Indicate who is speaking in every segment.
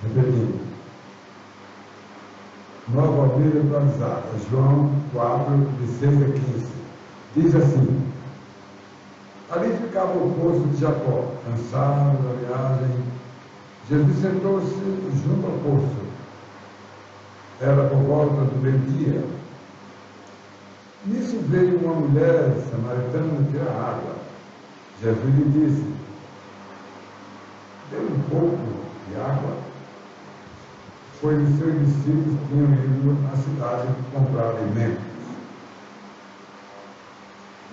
Speaker 1: Repetindo. Nova Bíblia atualizada, João 4, de 6 a 15. Diz assim: ali ficava o poço de Jacó, cansado da viagem. Jesus sentou-se junto ao poço. Era por volta do meio-dia. Nisso veio uma mulher samaritana tirar água. Jesus lhe disse: dê um pouco de água, pois os seus discípulos tinham ido à cidade comprar alimentos.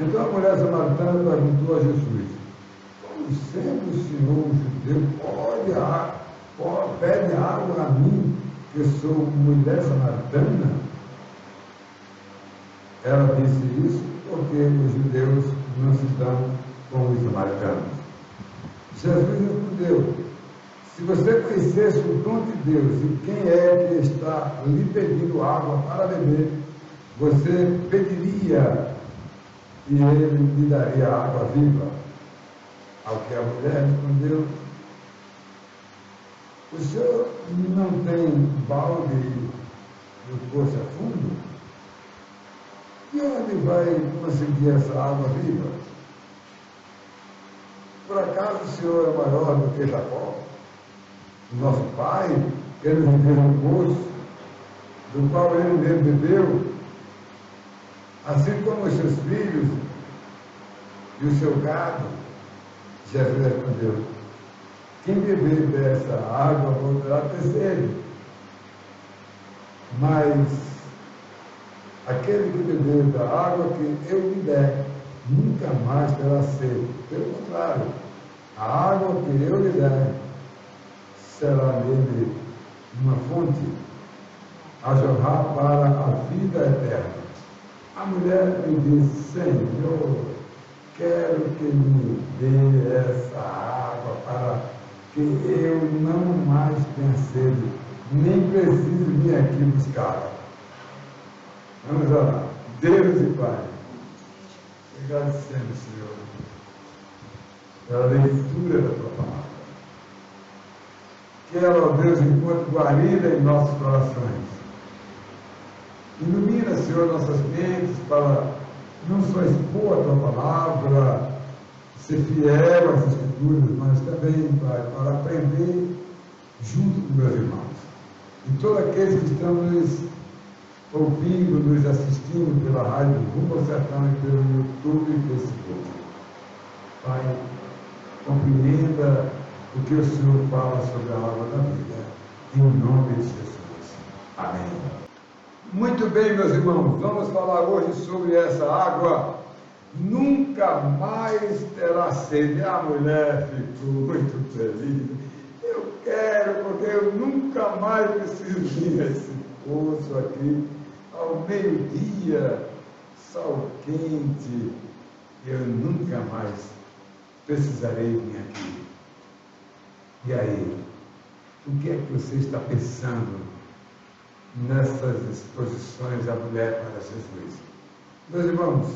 Speaker 1: Então a mulher samaritana perguntou a Jesus: como sendo o Senhor judeu pede água a mim, que sou mulher samaritana? Ela disse isso porque os judeus não se dão com os samaritanos. Jesus respondeu: se você conhecesse o dom de Deus e quem é que está lhe pedindo água para beber, você pediria e ele lhe daria água viva. Ao que a mulher respondeu: o senhor não tem balde no poço a fundo? E onde vai conseguir essa água viva? Por acaso o senhor é maior do que Jacó, nosso pai, que nos fez um poço, do qual ele mesmo bebeu, assim como os seus filhos e o seu gado? Jesus respondeu: quem beber dessa água voltará a ter sede, mas aquele que beber da água que eu lhe der, nunca mais terá sede. Pelo contrário, a água que eu lhe der será nele uma fonte a jorrar para a vida eterna. A mulher lhe disse: Senhor, quero que me dê essa água para que eu não mais tenha sede, nem preciso vir aqui buscá-la. Vamos orar. Deus e Pai, agradecemos, Senhor, pela leitura da Tua palavra. Que ela, ó Deus, encontre guarida em nossos corações. Ilumina, Senhor, nossas mentes para não só expor a Tua palavra, ser fiel às Escrituras, mas também, Pai, para aprender junto com meus irmãos. E todos aqueles que estão nos ouvindo, nos assistindo pela rádio Rumo ao Sertão e pelo YouTube e Facebook. Pai, compreenda o que o Senhor fala sobre a água da vida. Em nome de Jesus. Amém. Muito bem, meus irmãos, vamos falar hoje sobre essa água. Nunca mais terá sede. A mulher ficou muito feliz. Eu quero, porque eu nunca mais preciso vir a esse poço aqui ao meio-dia, sol quente. Eu nunca mais precisarei vir aqui. E aí, o que é que você está pensando nessas exposições da mulher para Jesus? Meus irmãos,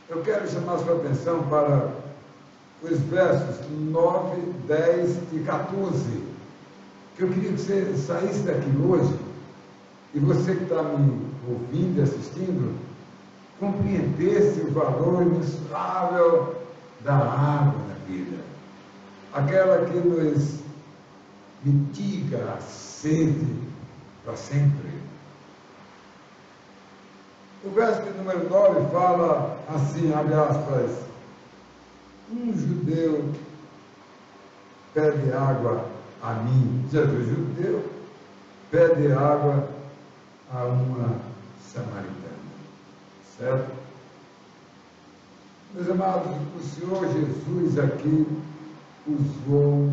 Speaker 1: eu quero chamar a sua atenção para os versos 9, 10 e 14, que eu queria que você saísse daqui hoje, e você que está me ouvindo e assistindo, compreendesse o valor imensurável da água da vida, aquela que nos mitiga a sede para sempre. O verso de número 9 fala assim, abre aspas: um judeu pede água a mim. Jesus, judeu, pede água a uma samaritana. Certo? Meus amados, o Senhor Jesus aqui usou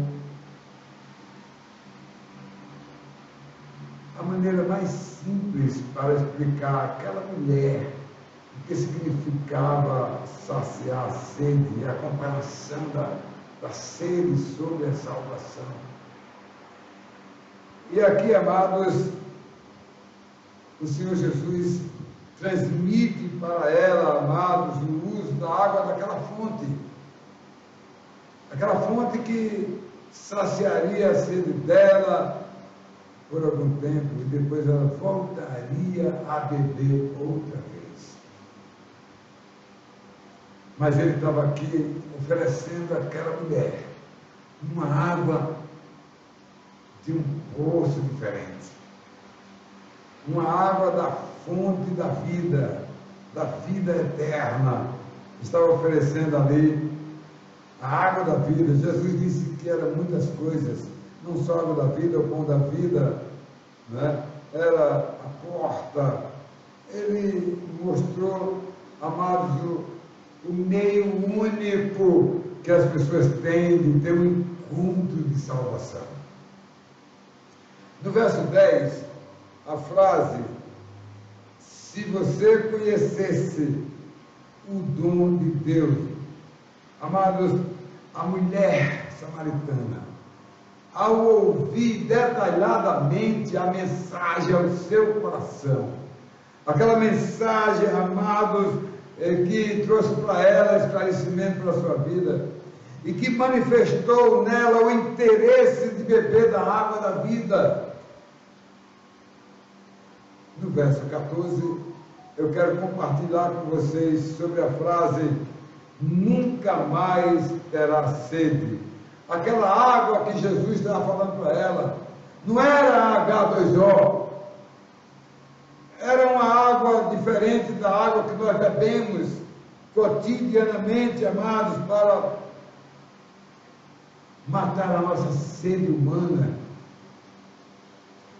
Speaker 1: a maneira mais simples para explicar àquela mulher o que significava saciar a sede e a comparação da sede sobre a salvação. E aqui, amados, o Senhor Jesus transmite para ela, amados, o uso da água daquela fonte. Aquela fonte que saciaria a sede dela por algum tempo e depois ela voltaria a beber outra vez. Mas ele estava aqui oferecendo àquela mulher uma água de um poço diferente, uma água da fonte da vida eterna. Estava oferecendo ali a água da vida. Jesus disse que eram muitas coisas, não só a água da vida, o pão da vida, né? Era a porta. Ele mostrou, amados, o meio único que as pessoas têm de ter um encontro de salvação. No verso 10, a frase: se você conhecesse o dom de Deus. Amados, a mulher samaritana, ao ouvir detalhadamente a mensagem ao seu coração, aquela mensagem, amados, que trouxe para ela esclarecimento para a sua vida, e que manifestou nela o interesse de beber da água da vida. No verso 14, eu quero compartilhar com vocês sobre a frase: nunca mais terá sede. Aquela água que Jesus estava falando para ela, não era H2O, era uma água diferente da água que nós bebemos cotidianamente, amados, para matar a nossa sede humana.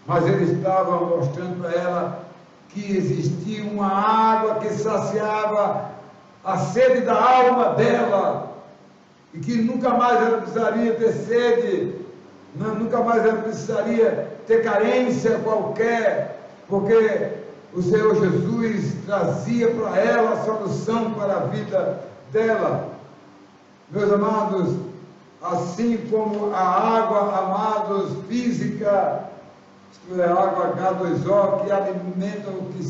Speaker 1: Mas ele estava mostrando para ela que existia uma água que saciava a sede da alma dela, e que nunca mais ela precisaria ter sede, nunca mais ela precisaria ter carência qualquer, porque o Senhor Jesus trazia para ela a solução para a vida dela. Meus amados, assim como a água, amados, física, isto é, a água H2O, que alimenta o que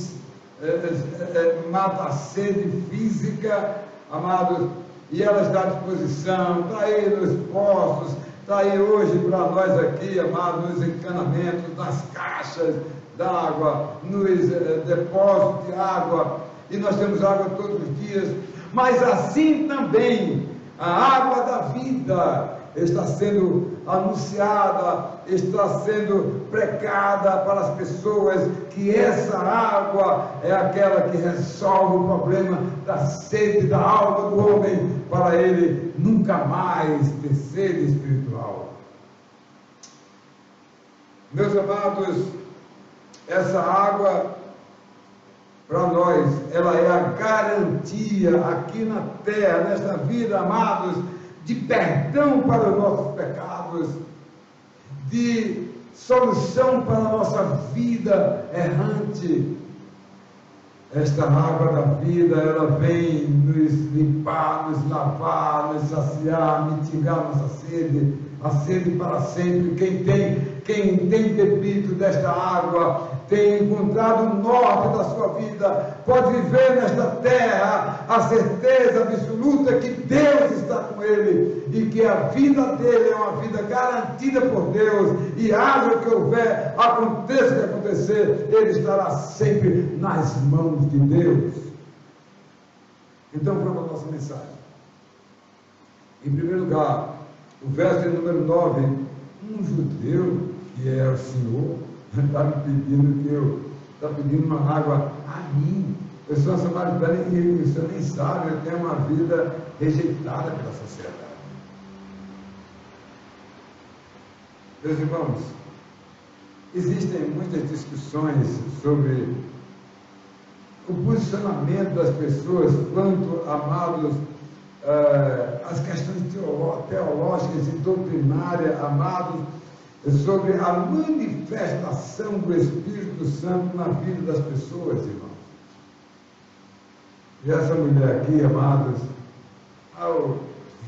Speaker 1: mata a sede física, amados, e ela está à disposição, está aí nos postos, está aí hoje para nós aqui, amados, nos encanamentos, nas caixas d'água, nos depósitos de água, e nós temos água todos os dias. Mas assim também a água da vida está sendo anunciada, está sendo pregada para as pessoas, que essa água é aquela que resolve o problema da sede da alma do homem, para ele nunca mais ter sede espiritual. Meus amados, essa água, para nós, ela é a garantia aqui na terra, nesta vida, amados, de perdão para os nossos pecados, de solução para a nossa vida errante. Esta água da vida, ela vem nos limpar, nos lavar, nos saciar, mitigar nossa sede, a sede para sempre. Quem tem bebido desta água, tem encontrado o norte da sua vida, pode viver nesta terra a certeza absoluta que Deus está com ele, e que a vida dele é uma vida garantida por Deus, e haja o que houver, aconteça o que acontecer, ele estará sempre nas mãos de Deus. Então vamos à nossa mensagem. Em primeiro lugar, o verso número 9, um judeu, que é o Senhor, está me pedindo está pedindo uma água a mim. Eu sou uma samaritana e o Senhor nem sabe, eu tenho uma vida rejeitada pela sociedade. Meus irmãos, existem muitas discussões sobre o posicionamento das pessoas quanto, amados, as questões teológicas e doutrinárias, amados, sobre a manifestação do Espírito Santo na vida das pessoas, irmãos. E essa mulher aqui, amados, ao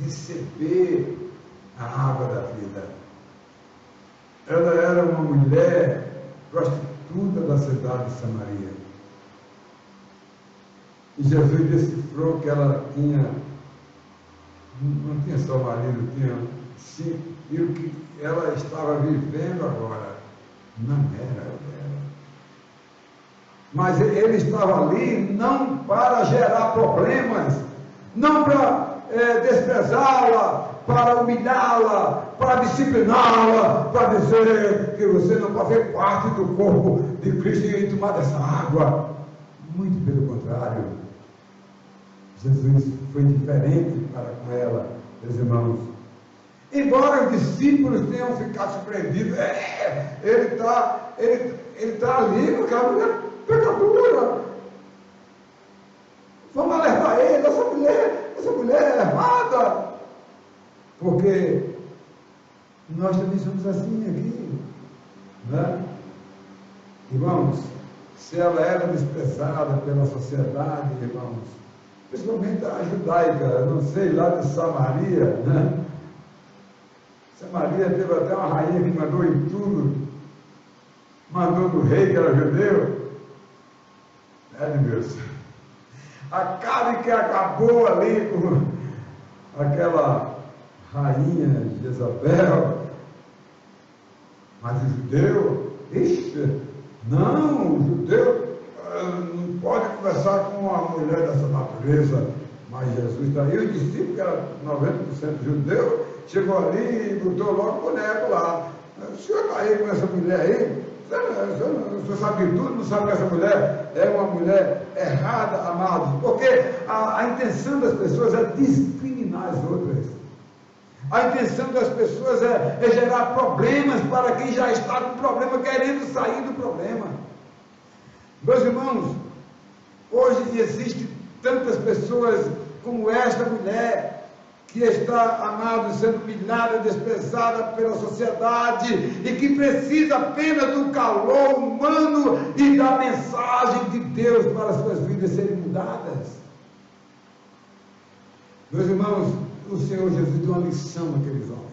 Speaker 1: receber a água da vida, ela era uma mulher prostituta da cidade de Samaria. E Jesus decifrou que ela tinha, não tinha só marido, tinha se e o que ela estava vivendo agora não era dela. Mas ele estava ali não para gerar problemas, não para desprezá-la, para humilhá-la, para discipliná-la, para dizer que você não pode fazer parte do corpo de Cristo e tomar dessa água. Muito pelo contrário. Jesus foi diferente para com ela, meus irmãos. Embora os discípulos tenham ficado surpreendidos, ele está ali com aquela mulher pecadora. Vamos alertar ele, essa mulher é errada. Porque nós também somos assim aqui, né? Irmãos, se ela era desprezada pela sociedade, irmãos, principalmente a judaica, não sei, lá de Samaria, né? Samaria teve até uma rainha que mandou em tudo, mandou do rei que era judeu, Deus. Acabe que acabou ali com aquela rainha Jezabel, mas o judeu, não, o judeu não pode conversar com uma mulher dessa natureza, mas Jesus está aí, o discípulo, que era 90% judeu, chegou ali e botou logo o boneco lá. O senhor está aí com essa mulher aí? O senhor sabe de tudo, não sabe que essa mulher é uma mulher errada, amados? Porque a intenção das pessoas é discriminar as outras. A intenção das pessoas é gerar problemas para quem já está com problema, querendo sair do problema. Meus irmãos, hoje existem tantas pessoas como esta mulher, que está, amado, sendo humilhada, desprezada pela sociedade, e que precisa apenas do calor humano e da mensagem de Deus para as suas vidas serem mudadas. Meus irmãos, o Senhor Jesus deu uma lição àqueles homens,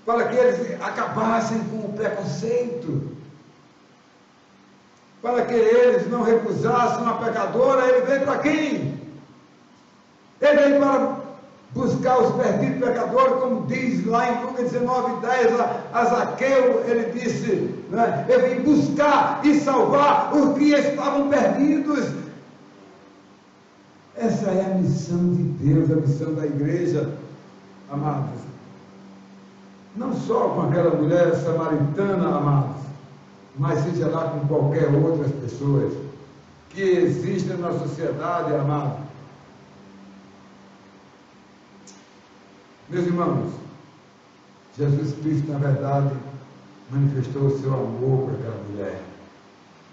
Speaker 1: para que eles acabassem com o preconceito, para que eles não recusassem uma pecadora. Ele veio para quem? Ele veio para buscar os perdidos pecadores, como diz lá em Lucas 19:10, a Zaqueu, ele disse, né, eu vim buscar e salvar os que estavam perdidos. Essa é a missão de Deus, a missão da igreja, amados. Não só com aquela mulher samaritana, amados, mas seja lá com qualquer outras pessoas que existem na sociedade, amados. Meus irmãos, Jesus Cristo, na verdade, manifestou o seu amor para aquela mulher,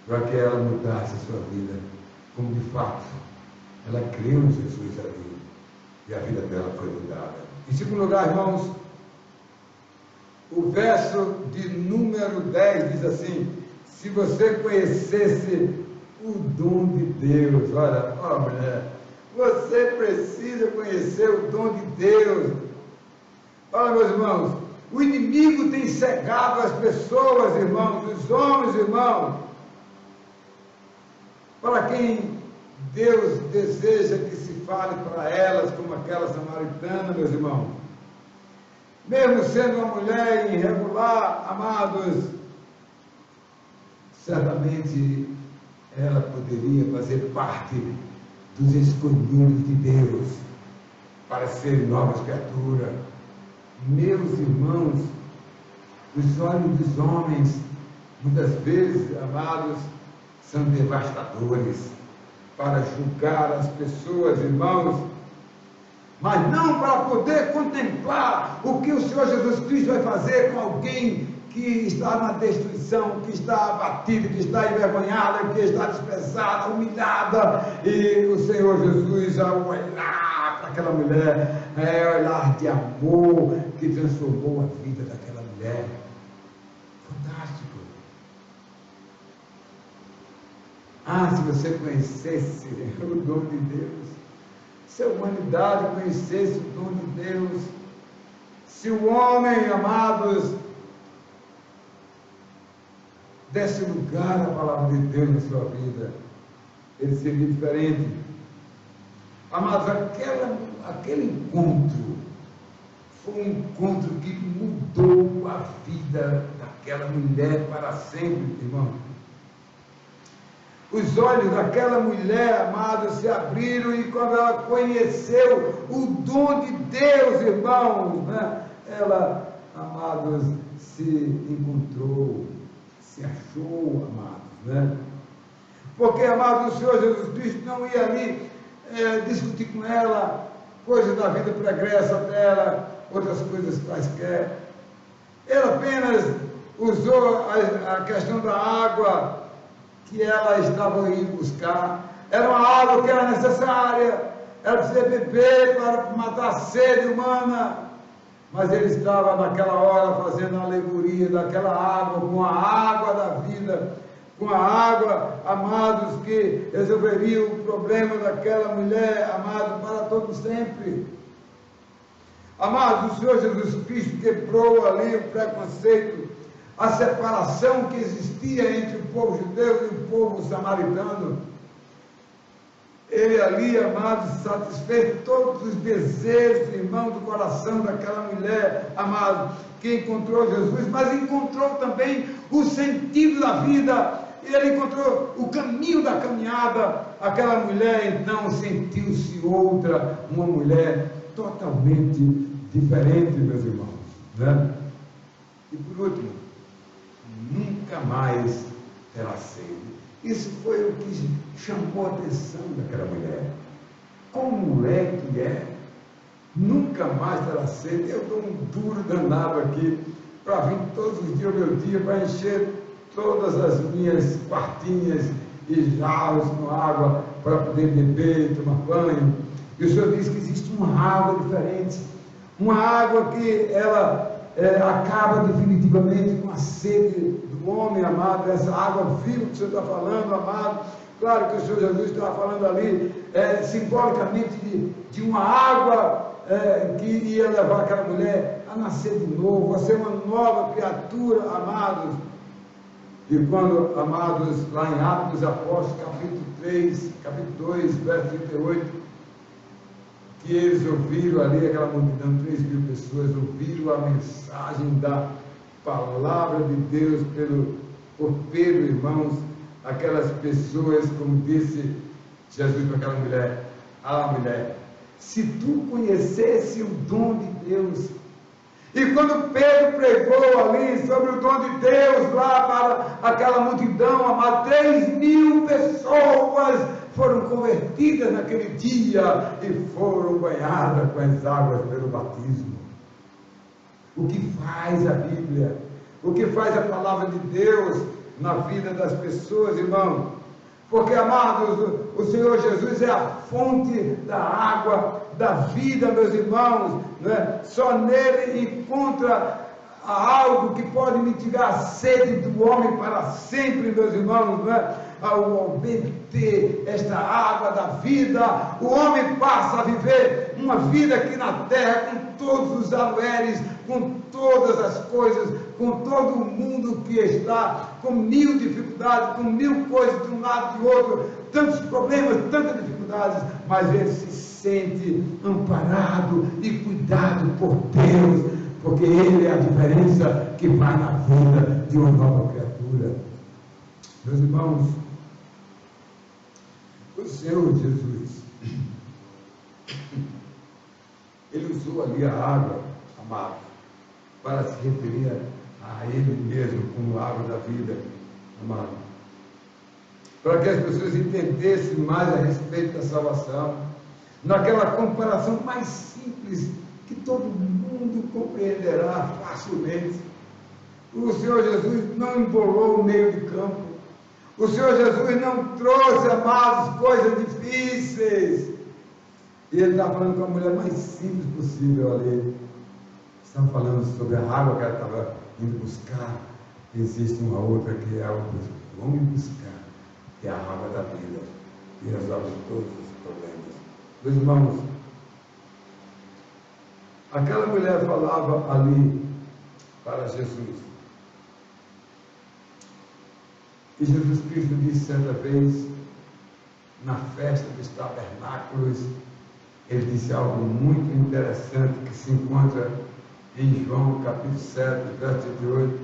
Speaker 1: para que ela mudasse a sua vida, como de fato ela creu em Jesus ali, e a vida dela foi mudada. Em segundo lugar, irmãos, o verso de número 10 diz assim: se você conhecesse o dom de Deus, olha, mulher, você precisa conhecer o dom de Deus. Olha, meus irmãos, o inimigo tem cegado as pessoas, irmãos, os homens, irmãos, para quem Deus deseja que se fale para elas, como aquela samaritana, meus irmãos. Mesmo sendo uma mulher irregular, amados, certamente ela poderia fazer parte dos escolhidos de Deus para serem novas criaturas. Meus irmãos, os olhos dos homens, muitas vezes, amados, são devastadores para julgar as pessoas, irmãos, mas não para poder contemplar o que o Senhor Jesus Cristo vai fazer com alguém que está na destruição, que está abatida, que está envergonhada, que está desprezada, humilhada, e o Senhor Jesus, ao olhar para aquela mulher, olhar de amor, que transformou a vida daquela mulher. Fantástico. Se você conhecesse o dom de Deus, se a humanidade conhecesse o dom de Deus, se o homem, amados, desse lugar à palavra de Deus na sua vida, ele seria diferente. Amados, aquele encontro foi um encontro que mudou a vida daquela mulher para sempre, irmão. Os olhos daquela mulher, amados, se abriram, e quando ela conheceu o dom de Deus, irmãos, né? Ela, amados, se encontrou, se achou, amados, né? Porque, amados, o Senhor Jesus Cristo não ia ali discutir com ela coisas da vida pregressa dela, outras coisas quaisquer. Ele apenas usou a questão da água que ela estava indo buscar. Era uma água que era necessária, ela precisava beber para matar a sede humana, mas ele estava naquela hora fazendo a alegoria daquela água, com a água da vida, com a água, amados, que resolveria o problema daquela mulher, amados, para todo sempre. Amados, o Senhor Jesus Cristo quebrou ali o preconceito, a separação que existia entre o povo judeu e o povo samaritano. Ele ali, amados, satisfez todos os desejos, irmão, do coração daquela mulher, amados, que encontrou Jesus, mas encontrou também o sentido da vida, ele encontrou o caminho da caminhada. Aquela mulher, então, sentiu-se outra, uma mulher totalmente diferente, meus irmãos, né? E por último, nunca mais terá sede. Isso foi o que chamou a atenção daquela mulher. Como é que é? Nunca mais terá sede. Eu dou um duro danado aqui para vir todos os dias ao meu dia para encher todas as minhas quartinhas e jarros com água para poder beber, tomar banho. E o Senhor diz que existe uma água diferente, uma água que ela acaba definitivamente com a sede do homem, amado. Essa água viva que o Senhor está falando, amado. Claro que o Senhor Jesus estava falando ali simbolicamente de uma água que ia levar aquela mulher a nascer de novo, a ser uma nova criatura, amados. E quando, amados, lá em Atos dos Apóstolos, capítulo 2, verso 38, que eles ouviram ali, aquela multidão, 3.000 pessoas, ouviram a mensagem da palavra de Deus por Pedro, irmãos, aquelas pessoas, como disse Jesus para aquela mulher, mulher, se tu conhecesse o dom de Deus. E quando Pedro pregou ali sobre o dom de Deus lá para aquela multidão, amado, 3.000 pessoas foram convertidas naquele dia e foram banhadas com as águas pelo batismo. O que faz a Bíblia? O que faz a palavra de Deus na vida das pessoas, irmão? Porque, amados, o Senhor Jesus é a fonte da água, da vida, meus irmãos, né? Só nele encontra algo que pode mitigar a sede do homem para sempre, meus irmãos, né? Ao beber esta água da vida, o homem passa a viver uma vida aqui na terra, com todos os alueres, com todas as coisas, com todo o mundo que está, com 1000 dificuldades, com 1000 coisas de um lado e do outro, tantos problemas, tantas dificuldades, mas ele se sente amparado e cuidado por Deus, porque ele é a diferença que faz na vida de uma nova criatura. Meus irmãos, o Senhor Jesus, ele usou ali a água, amado, para se referir a ele mesmo como água da vida, amado, para que as pessoas entendessem mais a respeito da salvação, naquela comparação mais simples que todo mundo compreenderá facilmente. O Senhor Jesus não embolou o meio de campo. O Senhor Jesus não trouxe, amados, coisas difíceis. E ele está falando com a mulher mais simples possível ali. Está falando sobre a água que ela estava indo buscar. Existe uma outra que é a outra. Vamos buscar, que é a água da vida, que resolve todos os problemas. Meus irmãos, aquela mulher falava ali para Jesus. E Jesus Cristo disse certa vez, na festa dos tabernáculos, ele disse algo muito interessante que se encontra em João capítulo 7, verso 38,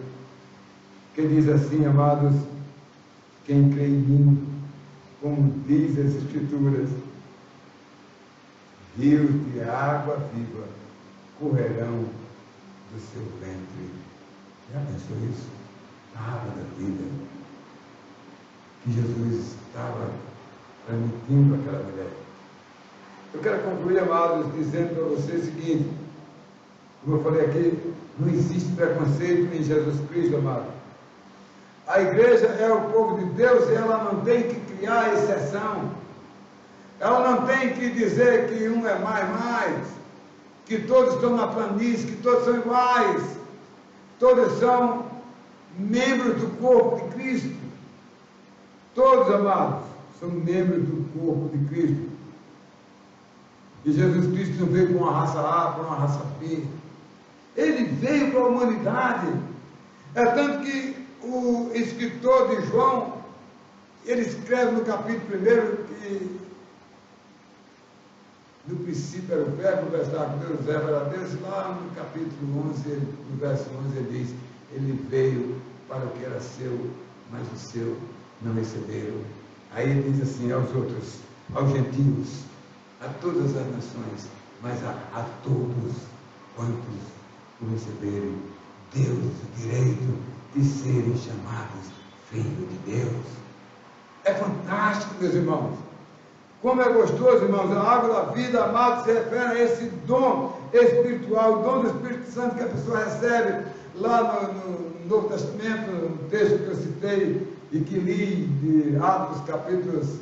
Speaker 1: que diz assim: amados, quem crê em mim, como diz as Escrituras, rios de água viva correrão do seu ventre. Já pensou isso? A água da vida que Jesus estava transmitindo àquela mulher. Eu quero concluir, amados, dizendo para vocês o seguinte: como eu falei aqui, não existe preconceito em Jesus Cristo, amado. A igreja é o povo de Deus e ela não tem que criar exceção. Ela não tem que dizer que um é mais, que todos estão na planície, que todos são iguais. Todos são membros do corpo de Cristo. Todos, amados, são membros do corpo de Cristo. E Jesus Cristo não veio para uma raça A, para uma raça B. Ele veio para a humanidade. É tanto que o escritor de João, ele escreve no capítulo 1 que no princípio era o verbo, o verso com Deus, o verbo era Deus. Lá no capítulo 11, no verso 11, ele diz: ele veio para o que era seu, mas o seu não receberam. Aí ele diz assim aos outros, aos gentios, a todas as nações, mas a todos quantos o receberem, deu o direito de serem chamados filhos de Deus. É fantástico, meus irmãos. Como é gostoso, irmãos. A água da vida, amado, se refere a esse dom espiritual, o dom do Espírito Santo que a pessoa recebe lá no Novo Testamento, no texto que eu citei e que li de Atos, capítulos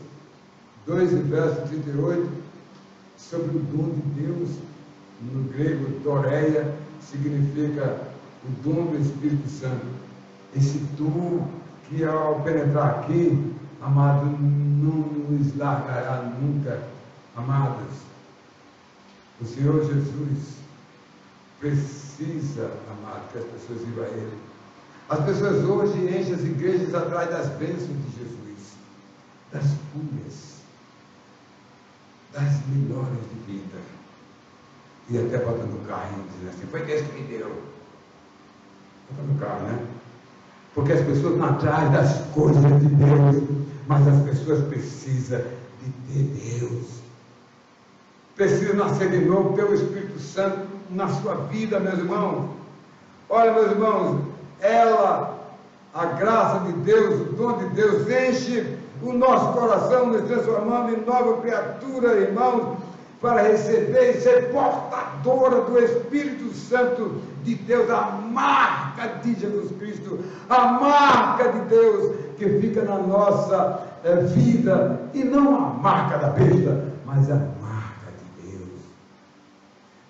Speaker 1: 2 e verso 38, sobre o dom de Deus. No grego, doreia, significa o dom do Espírito Santo. Esse dom que ao penetrar aqui, amado, não nos largará nunca, amados. O Senhor Jesus precisa, amado, que as pessoas vivam a Ele. As pessoas hoje enchem as igrejas atrás das bênçãos de Jesus, das cúrias, das melhores de vida. E até botando no carrinho, dizendo assim: foi Deus que me deu. Botando no carro, né? Porque as pessoas não atrás das coisas de Deus, mas as pessoas precisam de ter Deus. Precisam nascer de novo pelo Espírito Santo na sua vida, meus irmãos. Olha, meus irmãos, a graça de Deus, o dom de Deus, enche o nosso coração, nos transformando em nova criatura, irmãos, para receber e ser portadora do Espírito Santo de Deus, a marca de Jesus Cristo, a marca de Deus que fica na nossa vida, e não a marca da besta, mas a marca de Deus.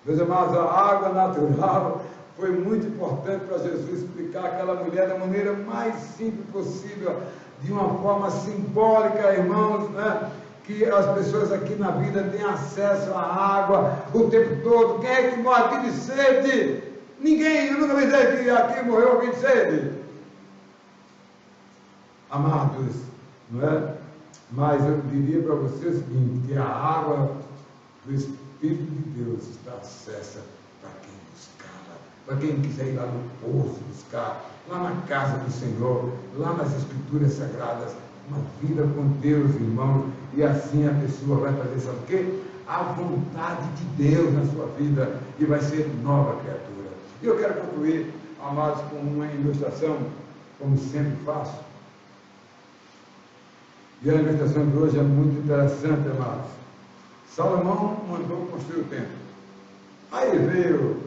Speaker 1: Meus amados, a água natural foi muito importante para Jesus explicar aquela mulher da maneira mais simples possível, de uma forma simbólica, irmãos, né? Que as pessoas aqui na vida têm acesso à água o tempo todo. Quem é que morre aqui de sede? Ninguém. Eu nunca vi dizer que aqui morreu alguém de sede. Amados, não é? Mas eu diria para vocês o seguinte: que a água do Espírito de Deus está acessa para quem buscá-la, para quem quiser ir lá no poço buscar, lá na casa do Senhor, lá nas Escrituras Sagradas. Uma vida com Deus, irmãos, e assim a pessoa vai fazer, sabe o quê? A vontade de Deus na sua vida, e vai ser nova criatura. E eu quero concluir, amados, com uma ilustração, como sempre faço. E a ilustração de hoje é muito interessante, amados. Salomão mandou construir o templo. Aí veio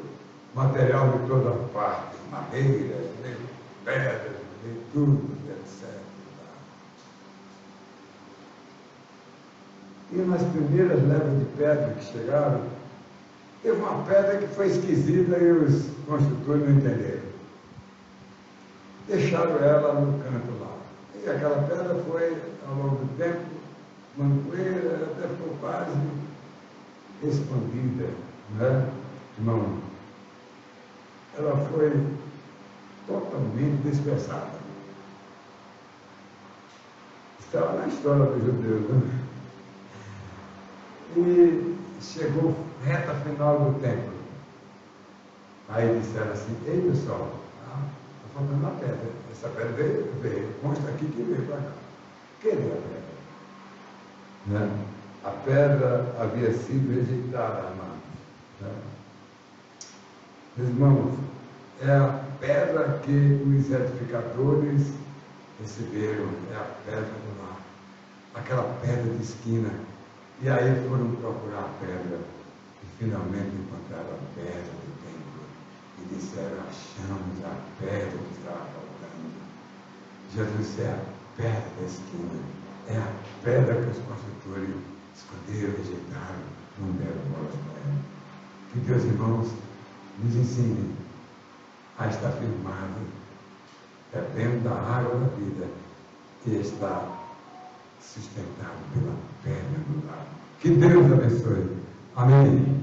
Speaker 1: material de toda parte, madeiras, pedras, tudo, etc. E nas primeiras levas de pedra que chegaram, teve uma pedra que foi esquisita e os construtores não entenderam. Deixaram ela no canto lá. E aquela pedra foi, ao longo do tempo, mancoeira, até ficou quase expandida, né, irmão? Ela foi totalmente dispersada. Estava na história dos judeus, né? E chegou reta final do templo. Aí disseram assim: ei pessoal, está faltando a pedra. Essa pedra veio, consta aqui que veio para cá. Cadê a pedra? Né? A pedra havia sido rejeitada, amados. Né? Meus irmãos, é a pedra que os edificadores receberam, é a pedra do lar, aquela pedra de esquina. E aí foram procurar a pedra e finalmente encontraram a pedra do templo e disseram: achamos a pedra que estava faltando. Jesus é a pedra da esquina, é a pedra que os construtores esconderam, rejeitaram, não deram bolas para ela. Que Deus, irmãos, nos ensine a estar firmado, bebendo da água da vida e estar sustentado pela pedra do lado. Que Deus abençoe. Amém.